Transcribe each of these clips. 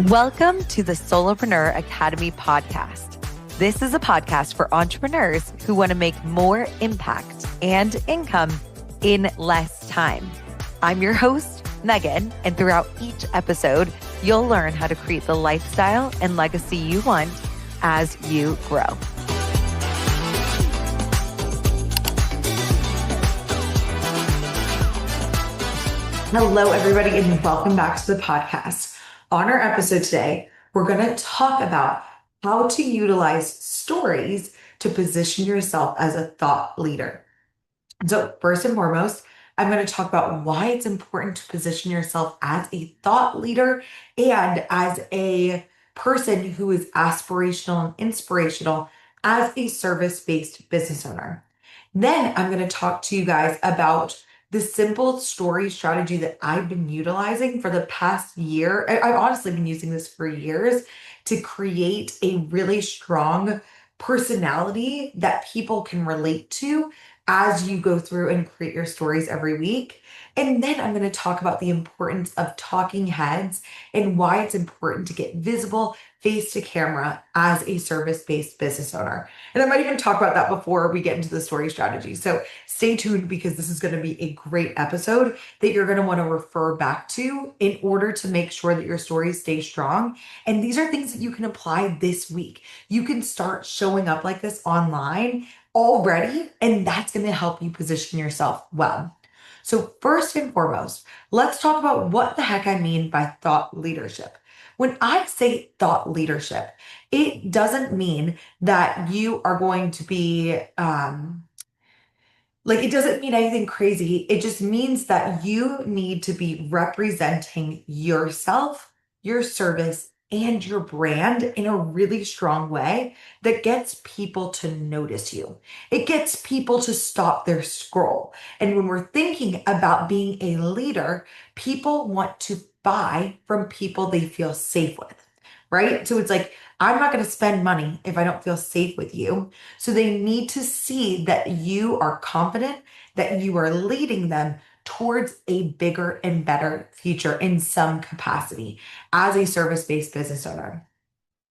Welcome to the Solopreneur Academy podcast. This is a podcast for entrepreneurs who want to make more impact and income in less time. I'm your host, Megan, and throughout each episode, you'll learn how to create the lifestyle and legacy you want as you grow. Hello, everybody, and welcome back to the podcast. On our episode today, we're going to talk about how to utilize stories to position yourself as a thought leader. So first and foremost, I'm going to talk about why it's important to position yourself as a thought leader and as a person who is aspirational and inspirational as a service-based business owner. Then I'm going to talk to you guys about the simple story strategy that I've been utilizing for the past year. I've honestly been using this for years to create a really strong personality that people can relate to as you go through and create your stories every week. And then I'm going to talk about the importance of talking heads and why it's important to get visible face to camera as a service-based business owner. And I might even talk about that before we get into the story strategy. So stay tuned because this is going to be a great episode that you're going to want to refer back to in order to make sure that your stories stay strong. And these are things that you can apply this week. You can start showing up like this online already, and that's going to help you position yourself well. So first and foremost, let's talk about what the heck I mean by thought leadership. When I say thought leadership, it doesn't mean that you are going to be, it doesn't mean anything crazy. It just means that you need to be representing yourself, your service, and your brand in a really strong way that gets people to notice you. It gets people to stop their scroll. And when we're thinking about being a leader, people want to buy from people they feel safe with, right? So it's like, I'm not going to spend money if I don't feel safe with you. So they need to see that you are confident, that you are leading them towards a bigger and better future in some capacity as a service-based business owner.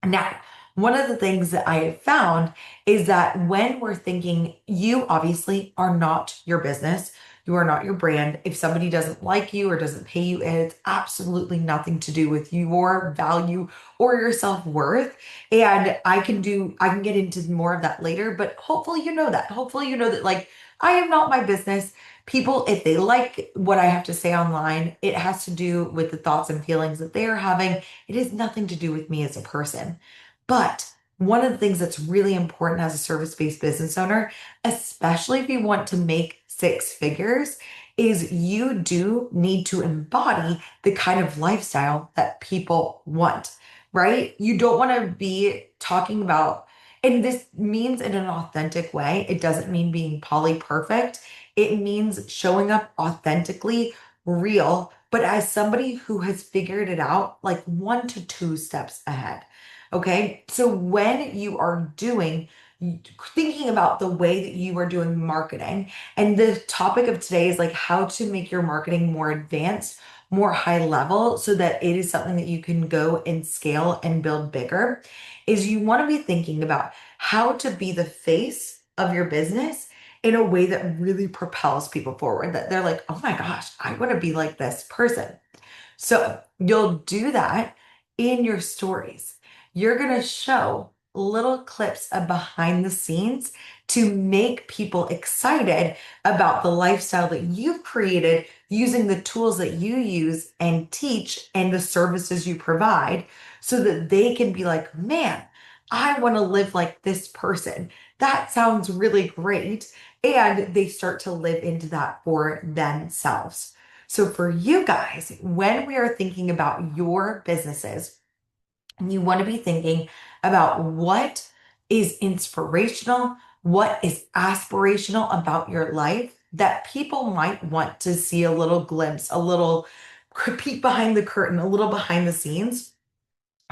Now, one of the things that I have found is that when we're thinking, you obviously are not your business, you are not your brand. If somebody doesn't like you or doesn't pay you, it's absolutely nothing to do with your value or your self-worth. And I can get into more of that later, but hopefully you know that. Hopefully you know that I am not my business. People, if they like what I have to say online, it has to do with the thoughts and feelings that they are having. It has nothing to do with me as a person. But one of the things that's really important as a service-based business owner, especially if you want to make six figures, is you do need to embody the kind of lifestyle that people want, right? You don't want to be talking about, and this means in an authentic way. It doesn't mean being poly perfect. It means showing up authentically, real, but as somebody who has figured it out like 1 to 2 steps ahead. Okay. So when you are thinking about the way that you are doing marketing, and the topic of today is how to make your marketing more advanced, more high level, so that it is something that you can go and scale and build bigger, is you want to be thinking about how to be the face of your business in a way that really propels people forward, that they're like, oh my gosh, I want to be like this person. So you'll do that in your stories. You're going to show little clips of behind the scenes to make people excited about the lifestyle that you've created using the tools that you use and teach and the services you provide, so that they can be like, man, I want to live like this person. That sounds really great. And they start to live into that for themselves. So for you guys, when we are thinking about your businesses, you want to be thinking about what is inspirational, what is aspirational about your life that people might want to see a little glimpse, a little peek behind the curtain, a little behind the scenes.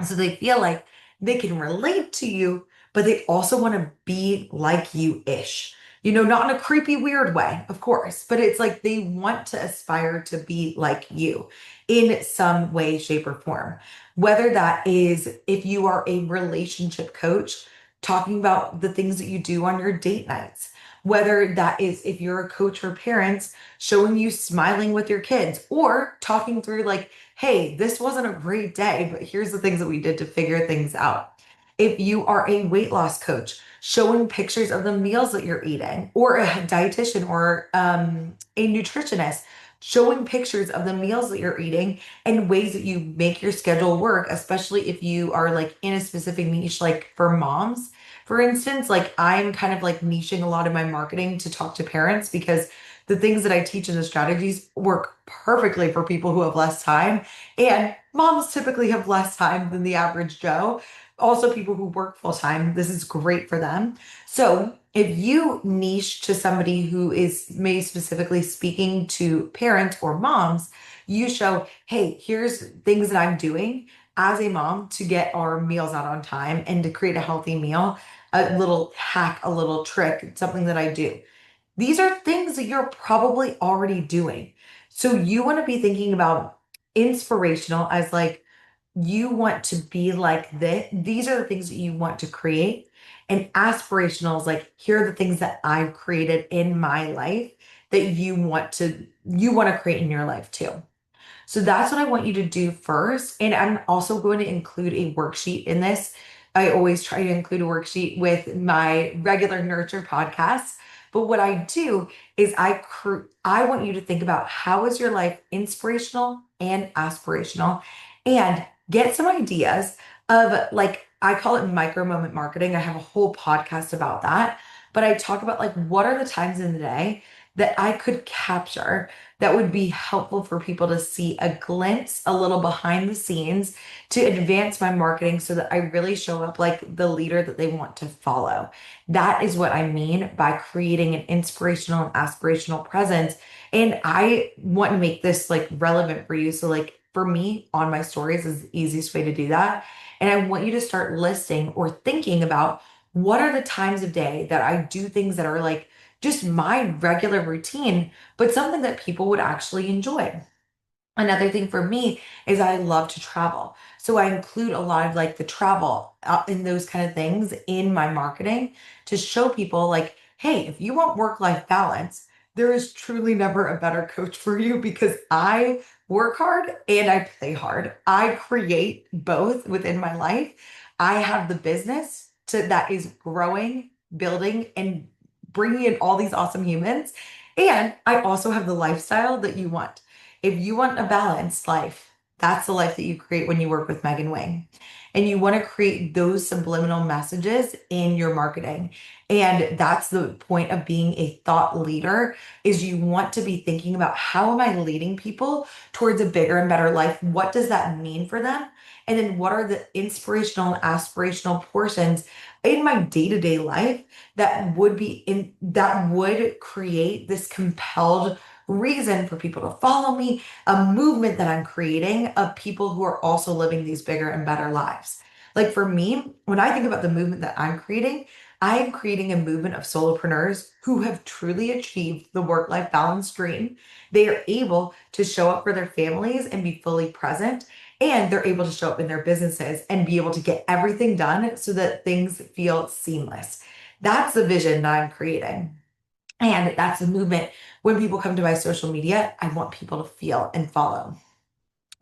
So they feel like they can relate to you, but they also want to be like you-ish. not in a creepy, weird way, of course, but it's like they want to aspire to be like you in some way, shape, or form. Whether that is if you are a relationship coach, talking about the things that you do on your date nights, whether that is if you're a coach for parents, showing you smiling with your kids, or talking through, like, hey, this wasn't a great day, but here's the things that we did to figure things out. If you are a weight loss coach, showing pictures of the meals that you're eating, or a dietitian or a nutritionist, showing pictures of the meals that you're eating and ways that you make your schedule work, especially if you are like in a specific niche, like for moms. For instance, like I'm kind of like niching a lot of my marketing to talk to parents because the things that I teach and the strategies work perfectly for people who have less time. And moms typically have less time than the average Joe. Also, people who work full time, this is great for them. So, if you niche to somebody who is maybe specifically speaking to parents or moms, you show, hey, here's things that I'm doing as a mom to get our meals out on time and to create a healthy meal, a little hack, a little trick, something that I do. These are things that you're probably already doing. So you want to be thinking about inspirational as like you want to be like this. These are the things that you want to create. And aspirational is like, here are the things that I've created in my life that you want to create in your life too. So that's what I want you to do first. And I'm also going to include a worksheet in this. I always try to include a worksheet with my regular nurture podcasts. But what I do is I want you to think about how is your life inspirational and aspirational, and get some ideas of, like, I call it micro moment marketing. I have a whole podcast about that. But I talk about, like, what are the times in the day that I could capture that would be helpful for people to see a glimpse, a little behind the scenes, to advance my marketing so that I really show up like the leader that they want to follow. That is what I mean by creating an inspirational and aspirational presence. And I want to make this like relevant for you. So, like, for me, on my stories is the easiest way to do that. And I want you to start listing or thinking about what are the times of day that I do things that are like just my regular routine, but something that people would actually enjoy. Another thing for me is I love to travel. So I include a lot of like the travel in those kind of things in my marketing to show people, like, hey, if you want work-life balance, there is truly never a better coach for you because I work hard and I play hard. I create both within my life. I have the business that is growing, building, and bringing in all these awesome humans. And I also have the lifestyle that you want. If you want a balanced life, that's the life that you create when you work with Megan Wing. And you want to create those subliminal messages in your marketing. And that's the point of being a thought leader, is you want to be thinking about how am I leading people towards a bigger and better life? What does that mean for them? And then what are the inspirational and aspirational portions in my day-to-day life that would create this compelled reason for people to follow me, a movement that I'm creating of people who are also living these bigger and better lives. Like for me, when I think about the movement that I'm creating, I am creating a movement of solopreneurs who have truly achieved the work-life balance dream. They are able to show up for their families and be fully present, and they're able to show up in their businesses and be able to get everything done so that things feel seamless. That's the vision that I'm creating. And that's a movement. When people come to my social media, I want people to feel and follow.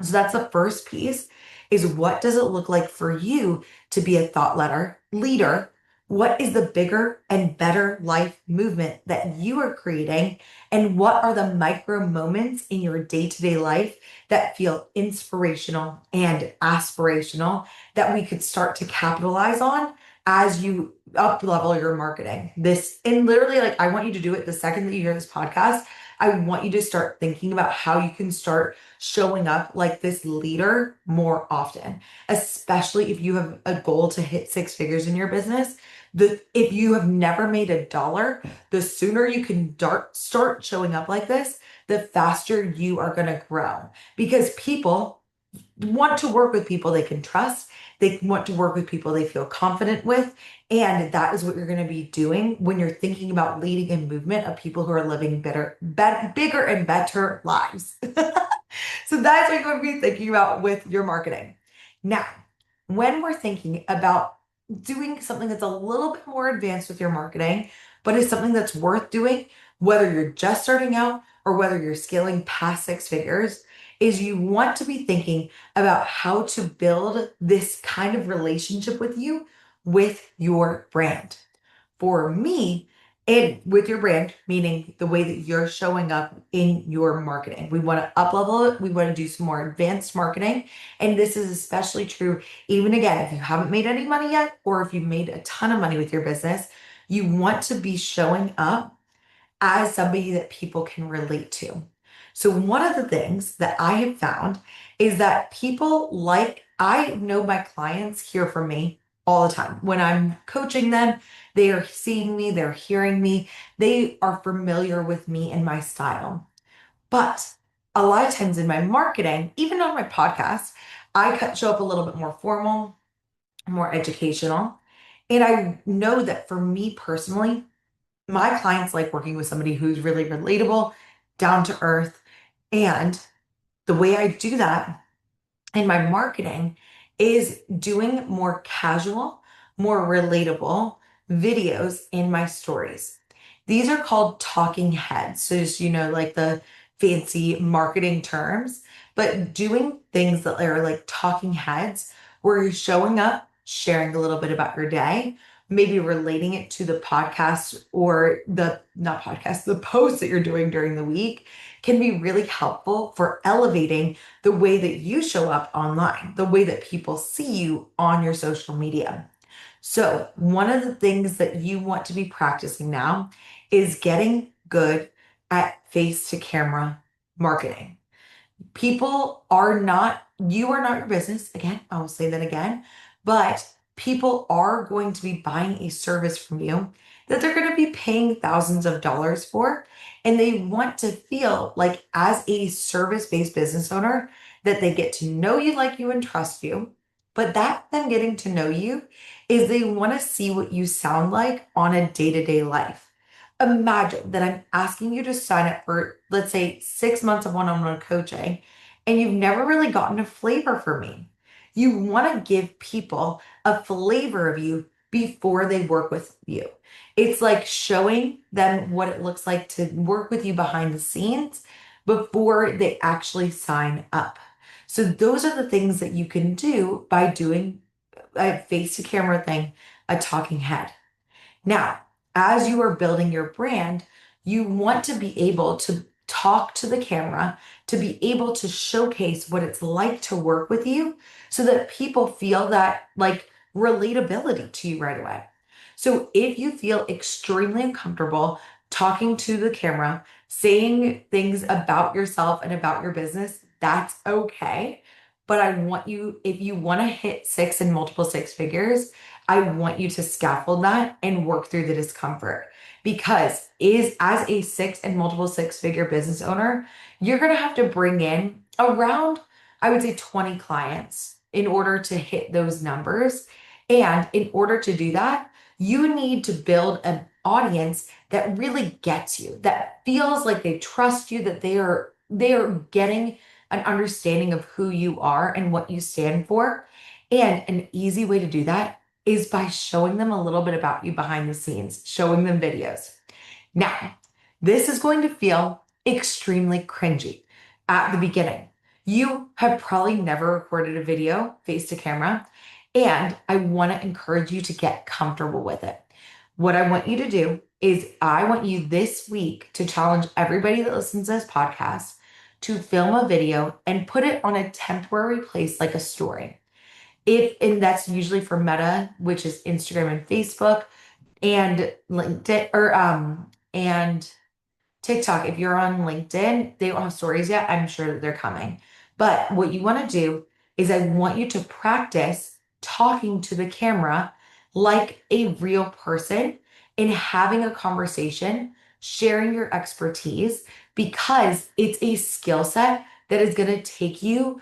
So that's the first piece, is what does it look like for you to be a leader? What is the bigger and better life movement that you are creating? And what are the micro moments in your day-to-day life that feel inspirational and aspirational that we could start to capitalize on as you up level your marketing? This, and literally, like, I want you to do it the second that you hear this podcast. I want you to start thinking about how you can start showing up like this leader more often, especially if you have a goal to hit six figures in your business. If you have never made a dollar, the sooner you can start showing up like this, the faster you are going to grow, because people want to work with people they can trust. They want to work with people they feel confident with. And that is what you're going to be doing when you're thinking about leading a movement of people who are living bigger and better lives. So that's what you're going to be thinking about with your marketing. Now, when we're thinking about doing something that's a little bit more advanced with your marketing, but is something that's worth doing, whether you're just starting out or whether you're scaling past six figures, is you want to be thinking about how to build this kind of relationship with you with your brand. For me, and with your brand, meaning the way that you're showing up in your marketing. We want to up level it. We want to do some more advanced marketing. And this is especially true, even again, if you haven't made any money yet, or if you've made a ton of money with your business, you want to be showing up as somebody that people can relate to. So, one of the things that I have found is that people like, I know my clients hear from me all the time. When I'm coaching them, they are seeing me, they're hearing me, they are familiar with me and my style. But a lot of times in my marketing, even on my podcast, show up a little bit more formal, more educational. And I know that for me personally, my clients like working with somebody who's really relatable, down to earth. And the way I do that in my marketing is doing more casual, more relatable videos in my stories. These are called talking heads. So just, like the fancy marketing terms, but doing things that are like talking heads where you're showing up, sharing a little bit about your day, maybe relating it to the podcast or not podcast, the posts that you're doing during the week can be really helpful for elevating the way that you show up online, the way that people see you on your social media. So, one of the things that you want to be practicing now is getting good at face to camera marketing. You are not your business. Again, I will say that again, but people are going to be buying a service from you that they're going to be paying thousands of dollars for. And they want to feel like, as a service based business owner, that they get to know you, like you, and trust you. But that them getting to know you is they want to see what you sound like on a day to day life. Imagine that I'm asking you to sign up for, let's say, 6 months of one on one coaching, and you've never really gotten a flavor for me. You want to give people a flavor of you before they work with you. It's like showing them what it looks like to work with you behind the scenes before they actually sign up. So, those are the things that you can do by doing a face to camera thing, a talking head. Now, as you are building your brand, you want to be able to talk to the camera, to be able to showcase what it's like to work with you so that people feel that like relatability to you right away. So if you feel extremely uncomfortable talking to the camera, saying things about yourself and about your business, that's okay. But I want you, if you want to hit six and multiple six figures, I want you to scaffold that and work through the discomfort because is as a six and multiple six figure business owner, you're going to have to bring in around, I would say 20 clients in order to hit those numbers. And in order to do that, you need to build an audience that really gets you, that feels like they trust you, that they are getting an understanding of who you are and what you stand for. And an easy way to do that is by showing them a little bit about you behind the scenes, showing them videos. Now, this is going to feel extremely cringy at the beginning. You have probably never recorded a video face to camera, and I want to encourage you to get comfortable with it. What I want you to do is I want you this week to challenge everybody that listens to this podcast to film a video and put it on a temporary place like a story. And that's usually for Meta, which is Instagram and Facebook, and LinkedIn and TikTok. If you're on LinkedIn, they don't have stories yet. I'm sure that they're coming. But what you want to do is I want you to practice talking to the camera like a real person and having a conversation, sharing your expertise because it's a skill set that is going to take you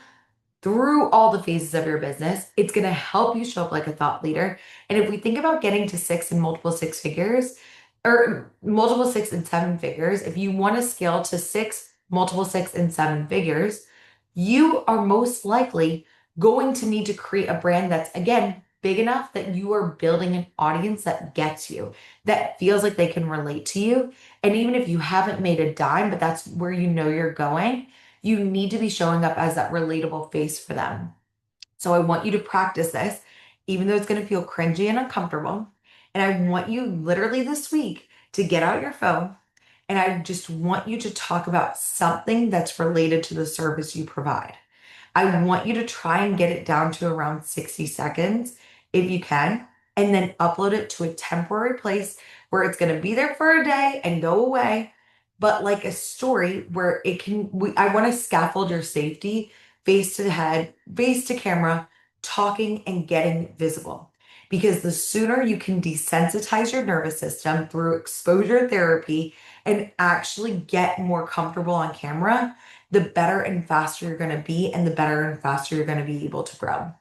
through all the phases of your business. It's going to help you show up like a thought leader. And if we think about getting to six and multiple six figures, or multiple six and seven figures, if you want to scale to six, multiple six and seven figures, you are most likely going to need to create a brand that's, again, big enough that you are building an audience that gets you, that feels like they can relate to you. And even if you haven't made a dime, but that's where you know you're going, you need to be showing up as that relatable face for them. So I want you to practice this, even though it's going to feel cringy and uncomfortable. And I want you literally this week to get out your phone, and I just want you to talk about something that's related to the service you provide. I want you to try and get it down to around 60 seconds if you can, and then upload it to a temporary place where it's going to be there for a day and go away, but like a story where I want to scaffold your safety, face to the head, face to camera, talking and getting visible. Because the sooner you can desensitize your nervous system through exposure therapy and actually get more comfortable on camera, the better and faster you're going to be, and the better and faster you're going to be able to grow.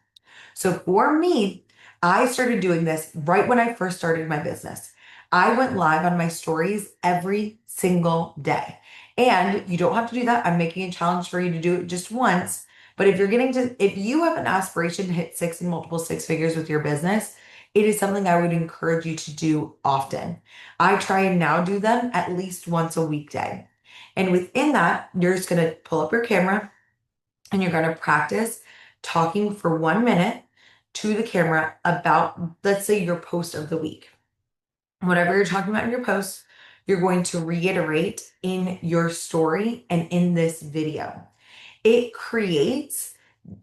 So for me, I started doing this right when I first started my business. I went live on my stories every single day. And you don't have to do that. I'm making a challenge for you to do it just once. But if you have an aspiration to hit six and multiple six figures with your business, it is something I would encourage you to do often. I try and now do them at least once a weekday. And within that, you're just going to pull up your camera and you're going to practice talking for 1 minute to the camera about, let's say, your post of the week. Whatever you're talking about in your post, you're going to reiterate in your story and in this video. It creates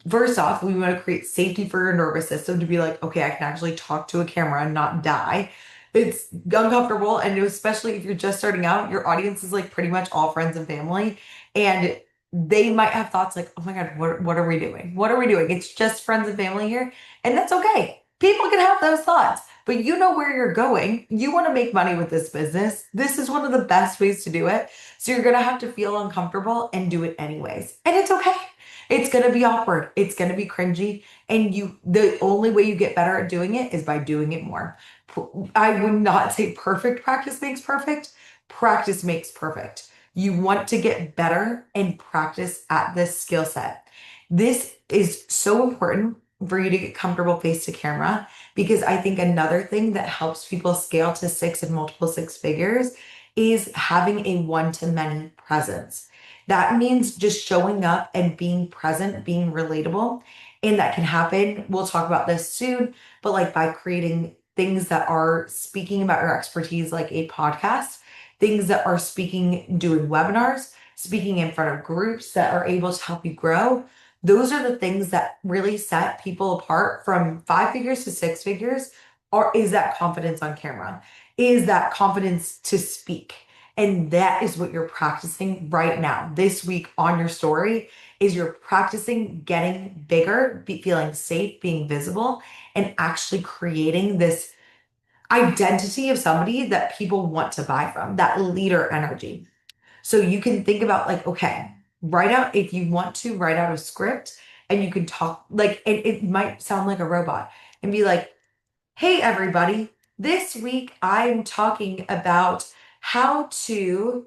First off, we want to create safety for your nervous system to be like, okay, I can actually talk to a camera and not die. It's uncomfortable. And especially if you're just starting out, your audience is like pretty much all friends and family. And they might have thoughts like, oh my God, what are we doing? What are we doing? It's just friends and family here. And that's okay. People can have those thoughts, but you know where you're going. You want to make money with this business. This is one of the best ways to do it. So you're going to have to feel uncomfortable and do it anyways. And it's okay. It's going to be awkward. It's going to be cringy. And the only way you get better at doing it is by doing it more. I would not say perfect practice makes perfect. Practice makes perfect. You want to get better and practice at this skill set. This is so important for you to get comfortable face to camera, because I think another thing that helps people scale to six and multiple six figures is having a one-to-many presence. That means just showing up and being present, being relatable. And that can happen. We'll talk about this soon, but like by creating things that are speaking about your expertise, like a podcast, things that are doing webinars, speaking in front of groups that are able to help you grow. Those are the things that really set people apart from five figures to six figures, or is that confidence on camera? Is that confidence to speak? And that is what you're practicing right now. This week on your story is you're practicing getting bigger, feeling safe, being visible, and actually creating this identity of somebody that people want to buy from, that leader energy. So you can think about like, okay, if you want to write out a script, and you can talk like, and it might sound like a robot, and be like, hey, everybody, this week I'm talking about how to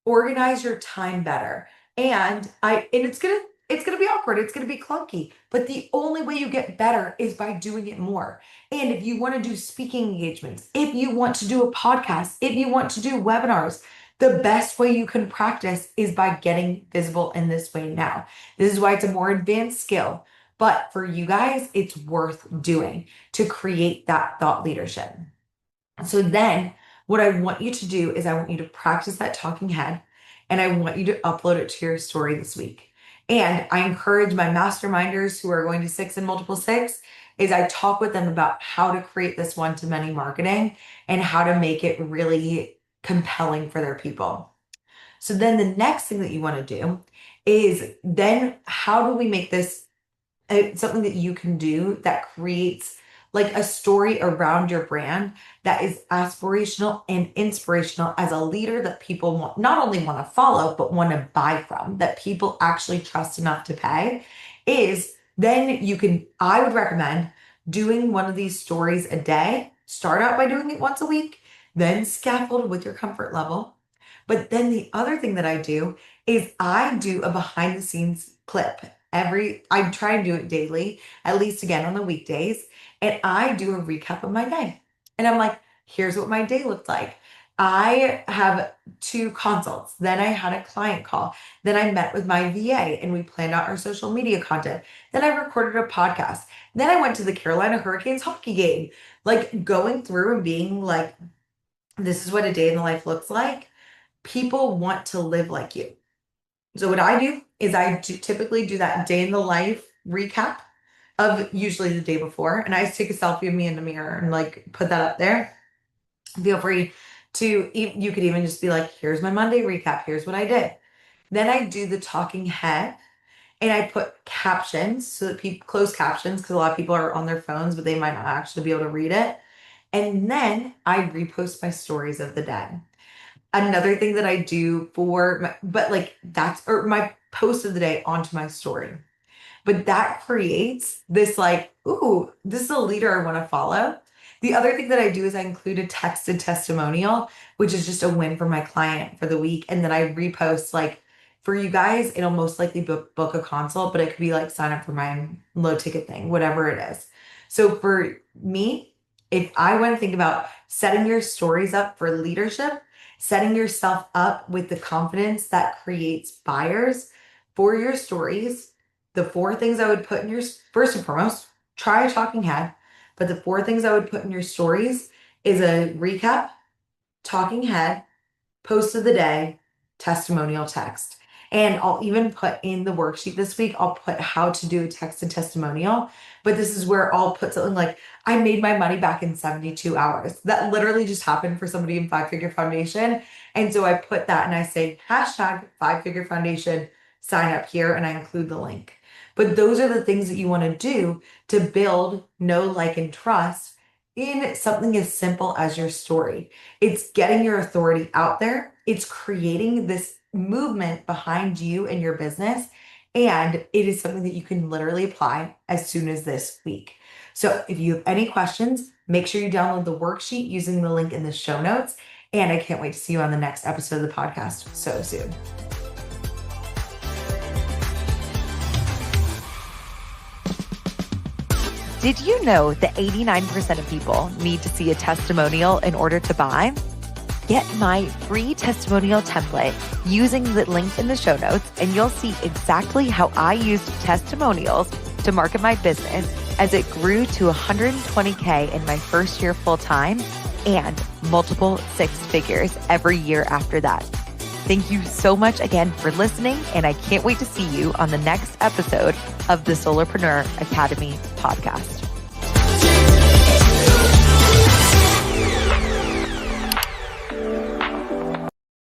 organize your time better. And it's gonna be awkward, it's gonna be clunky, but the only way you get better is by doing it more. And if you want to do speaking engagements, if you want to do a podcast, if you want to do webinars, the best way you can practice is by getting visible in this way now. This is why it's a more advanced skill. But for you guys, it's worth doing to create that thought leadership. So then what I want you to do is I want you to practice that talking head, and I want you to upload it to your story this week. And I encourage my masterminders who are going to six and multiple six is I talk with them about how to create this one-to-many marketing and how to make it really compelling for their people. So then the next thing that you want to do is then how do we make this something that you can do that creates like a story around your brand that is aspirational and inspirational as a leader that people not only want to follow, but want to buy from, that people actually trust enough to pay. is then I would recommend doing one of these stories a day. Start out by doing it once a week, then scaffold with your comfort level. But then the other thing that I do is I do a behind the scenes clip I try and do it daily, at least again on the weekdays. And I do a recap of my day. And I'm like, here's what my day looked like. I have 2 consults. Then I had a client call. Then I met with my VA and we planned out our social media content. Then I recorded a podcast. Then I went to the Carolina Hurricanes hockey game. Like going through and being like, this is what a day in the life looks like. People want to live like you. So what I do is typically do that day in the life recap of usually the day before. And I just take a selfie of me in the mirror and like put that up there. Feel free to, you could even just be like, here's my Monday recap. Here's what I did. Then I do the talking head and I put captions so that people, closed captions, because a lot of people are on their phones, but they might not actually be able to read it. And then I repost my stories of the day. Another thing that I do my post of the day onto my story. But that creates this like, ooh, this is a leader I want to follow. The other thing that I do is I include a texted testimonial, which is just a win for my client for the week. And then I repost like for you guys, it'll most likely book a consult, but it could be like sign up for my low ticket thing, whatever it is. So for me, if I want to think about setting your stories up for leadership, setting yourself up with the confidence that creates buyers for your stories, the 4 things I would put in first and foremost, try a talking head. But the 4 things I would put in your stories is a recap, talking head, post of the day, testimonial text. And I'll even put in the worksheet this week, I'll put how to do a text and testimonial. But this is where I'll put something like, I made my money back in 72 hours. That literally just happened for somebody in 5-Figure Foundation. And so I put that and I say, hashtag 5-Figure Foundation, sign up here, and I include the link. But those are the things that you want to do to build know, like, and trust in something as simple as your story. It's getting your authority out there. It's creating this movement behind you and your business. And it is something that you can literally apply as soon as this week. So if you have any questions, make sure you download the worksheet using the link in the show notes. And I can't wait to see you on the next episode of the podcast so soon. Did you know that 89% of people need to see a testimonial in order to buy? Get my free testimonial template using the link in the show notes, and you'll see exactly how I used testimonials to market my business as it grew to 120K in my first year full-time and multiple 6 figures every year after that. Thank you so much again for listening, and I can't wait to see you on the next episode of the Solarpreneur Academy podcast.